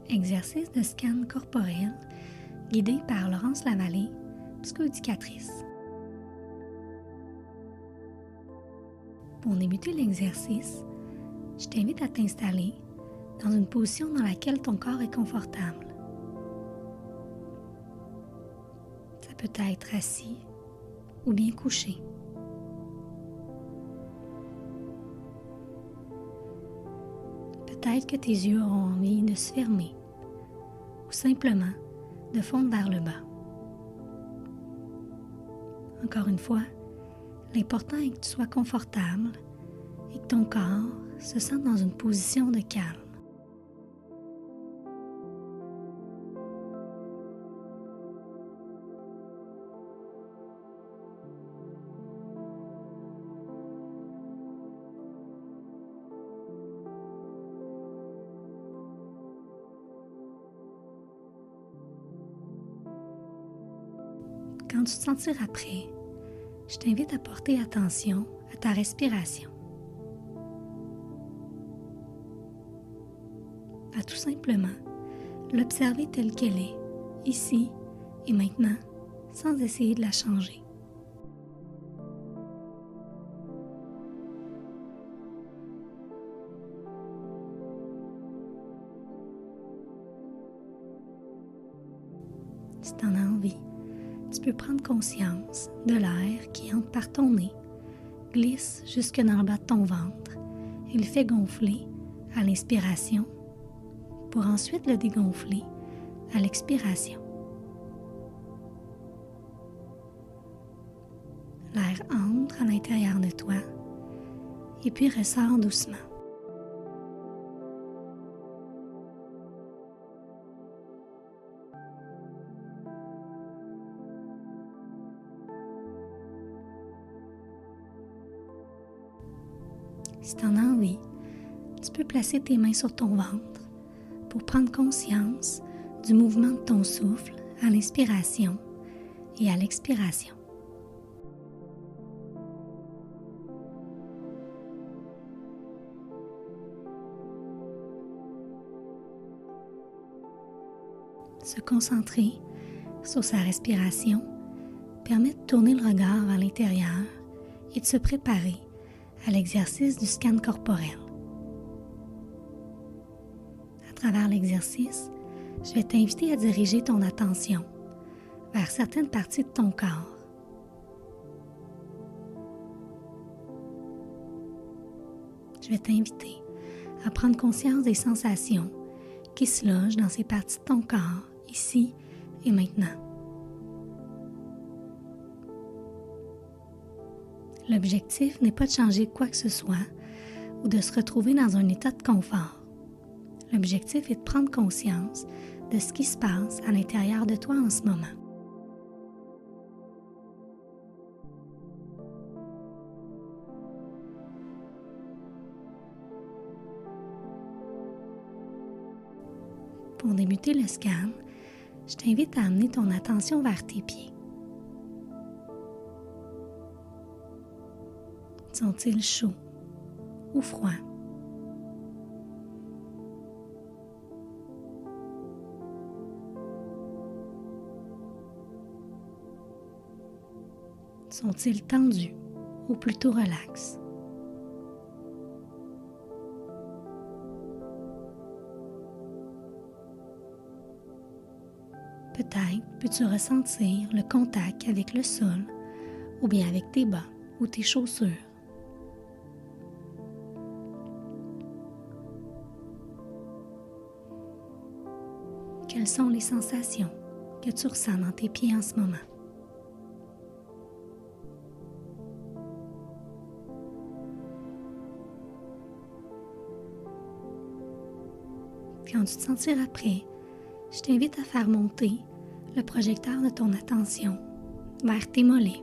Exercice de scan corporel guidé par Laurence Lavallée, psychoéducatrice. Pour débuter l'exercice, je t'invite à t'installer dans une position dans laquelle ton corps est confortable. Ça peut être assis ou bien couché. Peut-être que tes yeux auront envie de se fermer ou simplement de fondre vers le bas. Encore une fois, l'important est que tu sois confortable et que ton corps se sente dans une position de calme. Quand tu te sentiras prêt, je t'invite à porter attention à ta respiration. À tout simplement l'observer telle qu'elle est, ici et maintenant, sans essayer de la changer. Si tu en as envie, tu peux prendre conscience de l'air qui entre par ton nez, glisse jusque dans le bas de ton ventre et le fait gonfler à l'inspiration pour ensuite le dégonfler à l'expiration. L'air entre à l'intérieur de toi et puis ressort doucement. Si tu en as envie, tu peux placer tes mains sur ton ventre pour prendre conscience du mouvement de ton souffle à l'inspiration et à l'expiration. Se concentrer sur sa respiration permet de tourner le regard vers l'intérieur et de se préparer à l'exercice du scan corporel. À travers l'exercice, je vais t'inviter à diriger ton attention vers certaines parties de ton corps. Je vais t'inviter à prendre conscience des sensations qui se logent dans ces parties de ton corps, ici et maintenant. L'objectif n'est pas de changer quoi que ce soit ou de se retrouver dans un état de confort. L'objectif est de prendre conscience de ce qui se passe à l'intérieur de toi en ce moment. Pour débuter le scan, je t'invite à amener ton attention vers tes pieds. Sont-ils chauds ou froids? Sont-ils tendus ou plutôt relax? Peut-être peux-tu ressentir le contact avec le sol ou bien avec tes bas ou tes chaussures. Quelles sont les sensations que tu ressens dans tes pieds en ce moment? Quand tu te sentiras prêt, je t'invite à faire monter le projecteur de ton attention vers tes mollets,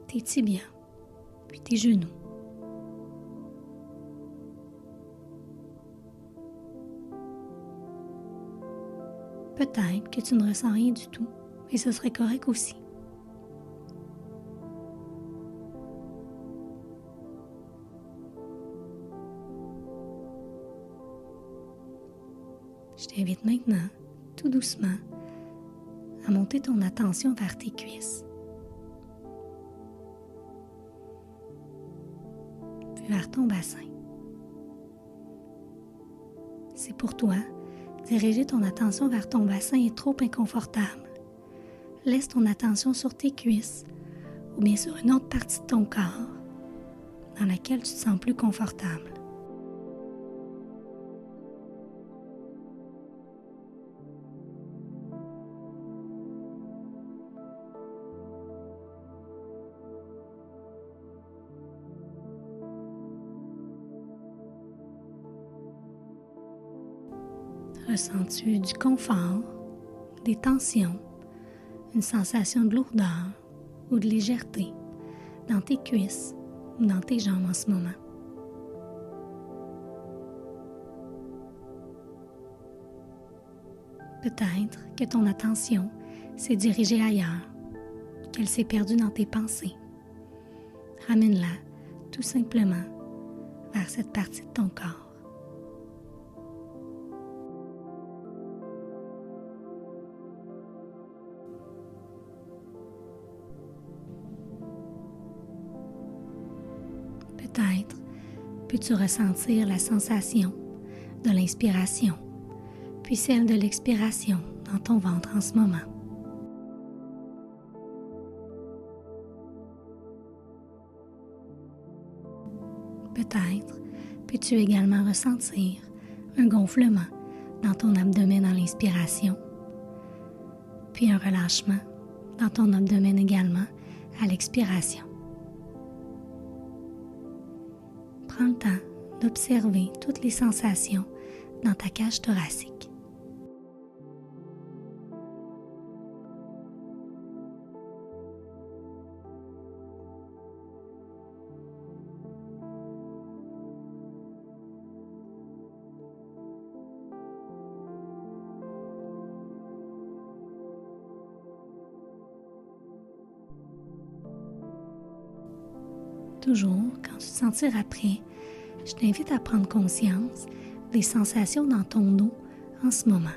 tes tibias, puis tes genoux. Peut-être que tu ne ressens rien du tout, et ce serait correct aussi. Je t'invite maintenant, tout doucement, à monter ton attention vers tes cuisses, puis vers ton bassin. Si pour toi, diriger ton attention vers ton bassin est trop inconfortable, laisse ton attention sur tes cuisses ou bien sur une autre partie de ton corps dans laquelle tu te sens plus confortable. Ressens-tu du confort, des tensions, une sensation de lourdeur ou de légèreté dans tes cuisses ou dans tes jambes en ce moment? Peut-être que ton attention s'est dirigée ailleurs, qu'elle s'est perdue dans tes pensées. Ramène-la tout simplement vers cette partie de ton corps. Peut-être peux-tu ressentir la sensation de l'inspiration, puis celle de l'expiration dans ton ventre en ce moment. Peut-être peux-tu également ressentir un gonflement dans ton abdomen à l'inspiration, puis un relâchement dans ton abdomen également à l'expiration. Prends le temps d'observer toutes les sensations dans ta cage thoracique. Toujours, quand tu te sentiras prêt, je t'invite à prendre conscience des sensations dans ton dos en ce moment.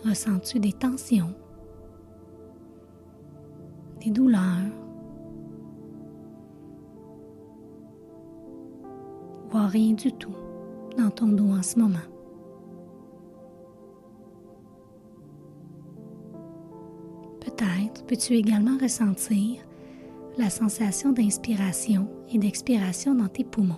Ressens-tu des tensions, des douleurs, voire rien du tout dans ton dos en ce moment? Peut-être peux-tu également ressentir la sensation d'inspiration et d'expiration dans tes poumons,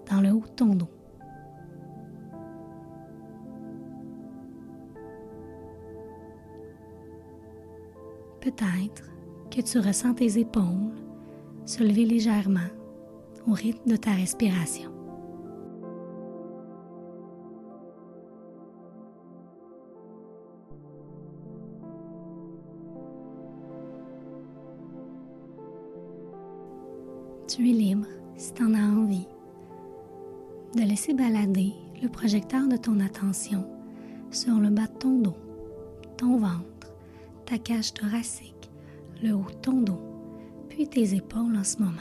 dans le haut de ton dos. Peut-être que tu ressens tes épaules se lever légèrement au rythme de ta respiration. Tu es libre, si tu en as envie, de laisser balader le projecteur de ton attention sur le bas de ton dos, ton ventre, ta cage thoracique, le haut de ton dos, puis tes épaules en ce moment.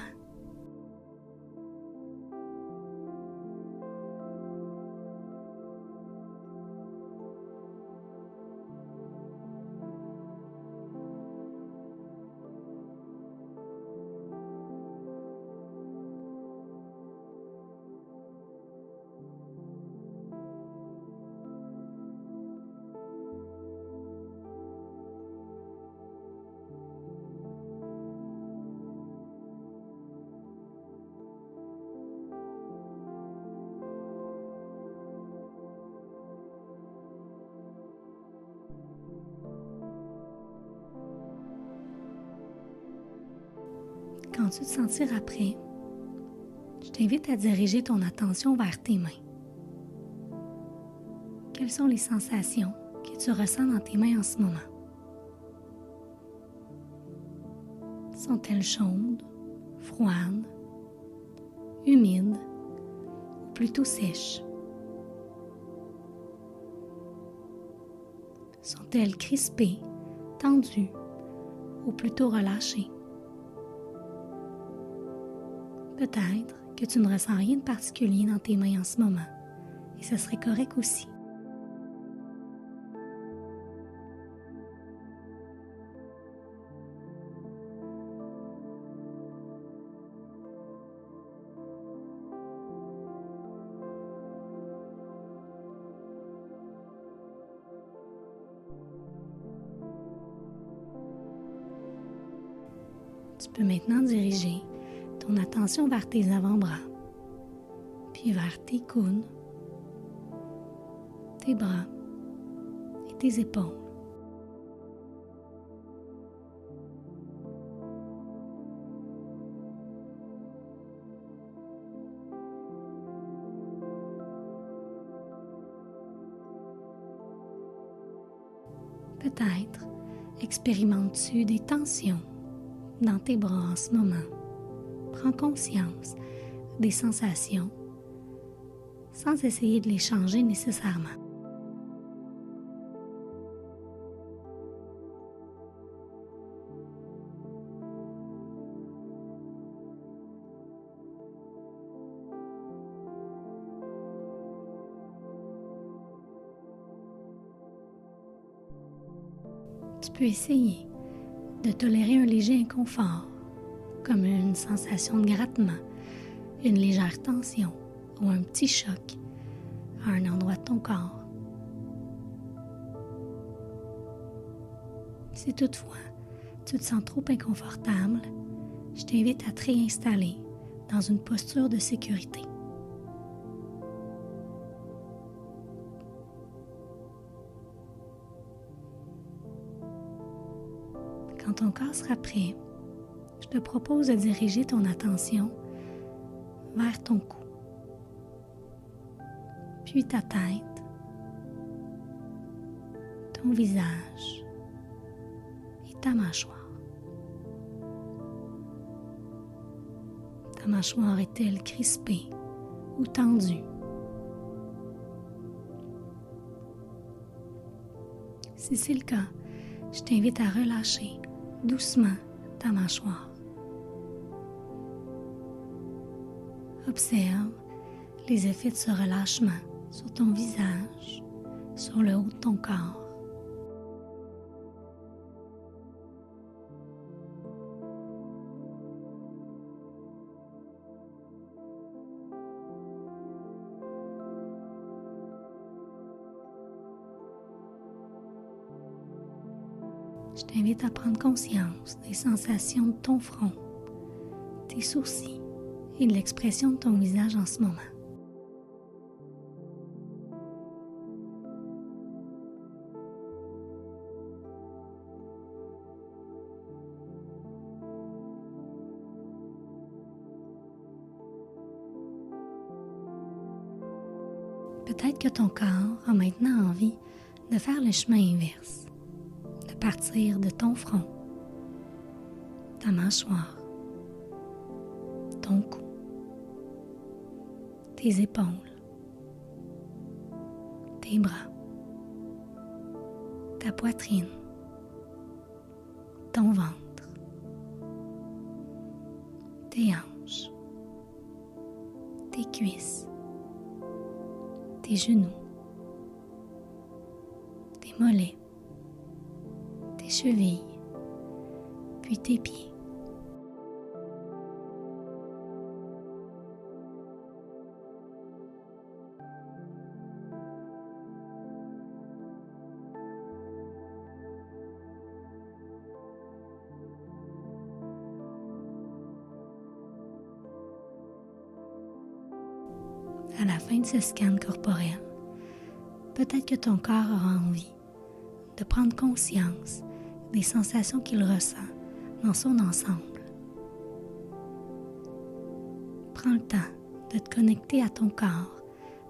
Quand tu te sentiras prêt, je t'invite à diriger ton attention vers tes mains. Quelles sont les sensations que tu ressens dans tes mains en ce moment? Sont-elles chaudes, froides, humides ou plutôt sèches? Sont-elles crispées, tendues ou plutôt relâchées? Peut-être que tu ne ressens rien de particulier dans tes mains en ce moment, et ce serait correct aussi. Tu peux maintenant diriger ton attention vers tes avant-bras, puis vers tes coudes, tes bras et tes épaules. Peut-être expérimentes-tu des tensions dans tes bras en ce moment. Prends conscience des sensations sans essayer de les changer nécessairement. Tu peux essayer de tolérer un léger inconfort, comme une sensation de grattement, une légère tension ou un petit choc à un endroit de ton corps. Si toutefois tu te sens trop inconfortable, je t'invite à te réinstaller dans une posture de sécurité. Quand ton corps sera prêt, je te propose de diriger ton attention vers ton cou, puis ta tête, ton visage et ta mâchoire. Ta mâchoire est-elle crispée ou tendue? Si c'est le cas, je t'invite à relâcher doucement ta mâchoire. Observe les effets de ce relâchement sur ton visage, sur le haut de ton corps. Je t'invite à prendre conscience des sensations de ton front, tes sourcils et de l'expression de ton visage en ce moment. Peut-être que ton corps a maintenant envie de faire le chemin inverse, de partir de ton front, ta mâchoire, ton cou, tes épaules, tes bras, ta poitrine, ton ventre, tes hanches, tes cuisses, tes genoux, tes mollets, tes chevilles, puis tes pieds. À la fin de ce scan corporel, peut-être que ton corps aura envie de prendre conscience des sensations qu'il ressent dans son ensemble. Prends le temps de te connecter à ton corps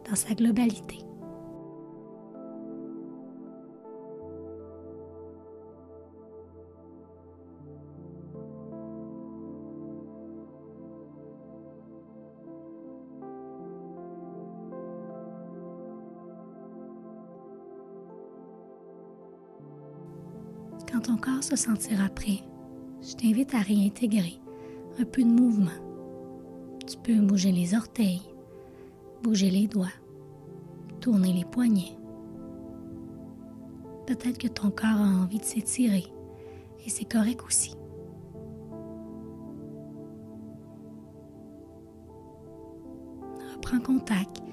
dans sa globalité. Quand ton corps se sentira prêt, je t'invite à réintégrer un peu de mouvement. Tu peux bouger les orteils, bouger les doigts, tourner les poignets. Peut-être que ton corps a envie de s'étirer et c'est correct aussi. Reprends contact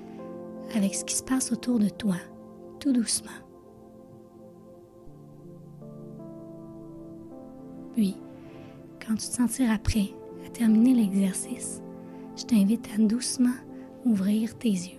avec ce qui se passe autour de toi, tout doucement. Puis, quand tu te sentiras prêt à terminer l'exercice, je t'invite à doucement ouvrir tes yeux.